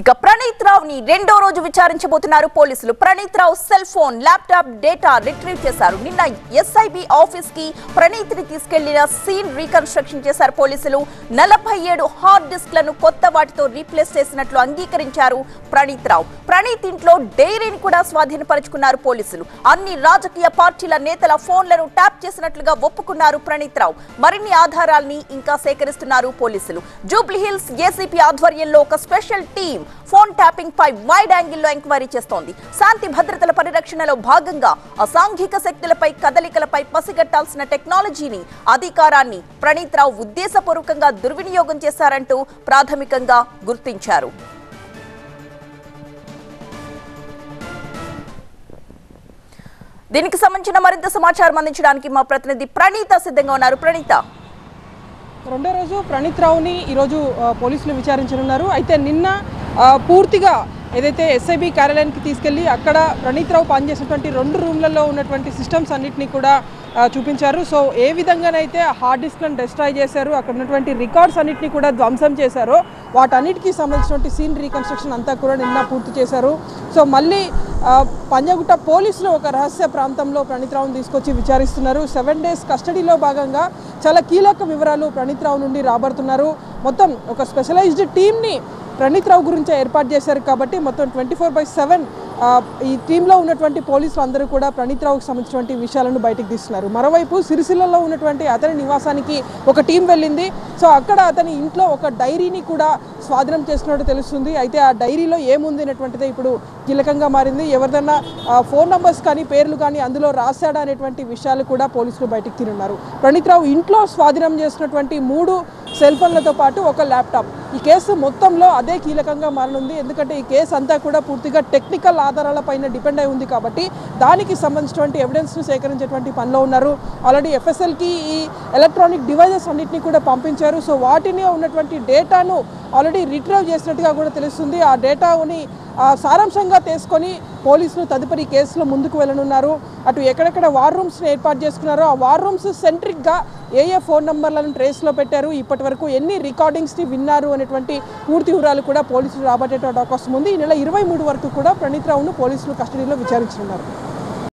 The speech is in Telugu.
ఇక ప్రణీత్ రావుని రెండో రోజు విచారించబోతున్నారు పోలీసులు. Praneeth Rao cell phone, laptop data retrieve చేశారు. నిన్న ఎస్ఐబి ఆఫీస్ కి ప్రణీత్ ని తీసుకెళ్లిన సీన్ రీకన్స్ట్రక్షన్ చేశారు పోలీసులు. 47 హార్డ్ డిస్క్లను కొత్త వాటితో రీప్లేస్ చేసినట్లు అంగీకరించారు ప్రణీత్ రావు. ప్రణీత్ ఇంట్లో డైరీని కూడా స్వాధీనపరుచుకున్నారు పోలీసులు. అన్ని రాజకీయ పార్టీల నేతల ఫోన్లను ట్యాప్ చేసినట్లుగా ఒప్పుకున్నారు ప్రణీత్ రావు. మరిన్ని ఆధారాల్ని ఇంకా సేకరిస్తున్నారు పోలీసులు. జూబ్లీహిల్స్ ఏసీపీ ఆధ్వర్యంలో ఒక స్పెషల్ టీం ఫోన్ ట్యాపింగ్ పై వైడ్ యాంగిల్లో ఎంక్వైరీ చేస్తోంది. శాంతి భద్రతల పరిరక్షణలో భాగంగా అసాంఘిక శక్తులపై కదలికలపై పసిగట్టాల్సిన టెక్నాలజీని, అధికారాన్ని ప్రణీత్ రావు ఉద్దేశపూర్వకంగా దుర్వినియోగం చేశారంటూ ప్రాథమికంగా గుర్తించారు. దీనికి సంబంధించిన మరింత సమాచారం అందించడానికి మా ప్రతినిధి ప్రణీత సిద్ధంగా ఉన్నారు. ప్రణీత, రెండో రోజు ప్రణీత్ రావుని ఈరోజు పోలీసులు విచారించనున్నారు. అయితే నిన్న పూర్తిగా ఏదైతే ఎస్ఐబి కార్యాలయానికి తీసుకెళ్లి అక్కడ ప్రణీత్ రావు పనిచేసినటువంటి 2 రూమ్లలో ఉన్నటువంటి సిస్టమ్స్ అన్నింటినీ కూడా చూపించారు. సో ఏ విధంగానైతే హార్డ్ డిస్క్లను డిస్ట్రాయ్ చేశారు, అక్కడ ఉన్నటువంటి రికార్డ్స్ అన్నింటినీ కూడా ధ్వంసం చేశారో వాటన్నిటికీ సంబంధించినటువంటి సీన్ రీకన్స్ట్రక్షన్ అంతా కూడా నిన్న పూర్తి చేశారు. సో మళ్ళీ పంజాగుట్ట పోలీసులు ఒక రహస్య ప్రాంతంలో ప్రణీత్ రావును తీసుకొచ్చి విచారిస్తున్నారు. 7 డేస్ కస్టడీలో భాగంగా చాలా కీలక వివరాలు ప్రణీత్ రావు నుండి రాబడుతున్నారు. మొత్తం ఒక స్పెషలైజ్డ్ టీమ్ని ప్రణీత్ రావు గురించి ఏర్పాటు చేశారు కాబట్టి మొత్తం 24/7 ఈ టీంలో ఉన్నటువంటి పోలీసులు అందరూ కూడా ప్రణీత్ రావుకి సంబంధించినటువంటి విషయాలను బయటకు తీస్తున్నారు. మరోవైపు సిరిసిల్లలో ఉన్నటువంటి అతని నివాసానికి ఒక టీం వెళ్ళింది. సో అక్కడ అతని ఇంట్లో ఒక డైరీని కూడా స్వాధీనం చేస్తున్నట్టు తెలుస్తుంది. అయితే ఆ డైరీలో ఏముంది అనేటువంటిదే ఇప్పుడు కీలకంగా మారింది. ఎవరిదన్నా ఫోన్ నంబర్స్ కానీ పేర్లు కానీ అందులో రాశాడా అనేటువంటి విషయాలు కూడా పోలీసులు బయటకు తీరున్నారు. ప్రణీత్ రావు ఇంట్లో స్వాధీనం చేసినటువంటి 3 సెల్ ఫోన్లతో పాటు ఒక ల్యాప్టాప్ ఈ కేసు మొత్తంలో అదే కీలకంగా మారనుంది. ఎందుకంటే ఈ కేసు అంతా కూడా పూర్తిగా టెక్నికల్ ఆధారాలపైన డిపెండ్ అయి ఉంది కాబట్టి దానికి సంబంధించినటువంటి ఎవిడెన్స్ను సేకరించేటువంటి పనిలో ఉన్నారు. ఆల్రెడీ ఎఫ్ఎస్ఎల్కి ఈ ఎలక్ట్రానిక్ డివైజెస్ అన్నింటినీ కూడా పంపించారు. సో వాటిని ఉన్నటువంటి డేటాను ఆల్రెడీ రిట్రీవ్ చేసినట్టుగా కూడా తెలుస్తుంది. ఆ డేటాని సారాంశంగా తీసుకొని పోలీసులు తదుపరి కేసులో ముందుకు వెళ్ళనున్నారు. అటు ఎక్కడెక్కడ వార్ రూమ్స్ని ఏర్పాటు చేసుకున్నారో ఆ వార్ రూమ్స్ సెంట్రిక్గా ఏ ఫోన్ నంబర్లను ట్రేస్లో పెట్టారు, ఇప్పటి వరకు ఎన్ని రికార్డింగ్స్ని విన్నారు అనేటువంటి పూర్తి వివరాలు కూడా పోలీసులు రాబట్టేటువంటి అవకాశం ఉంది. ఈ నెల 23 వరకు కూడా ప్రణీత్ రావును పోలీసులు కస్టడీలో విచారించనున్నారు.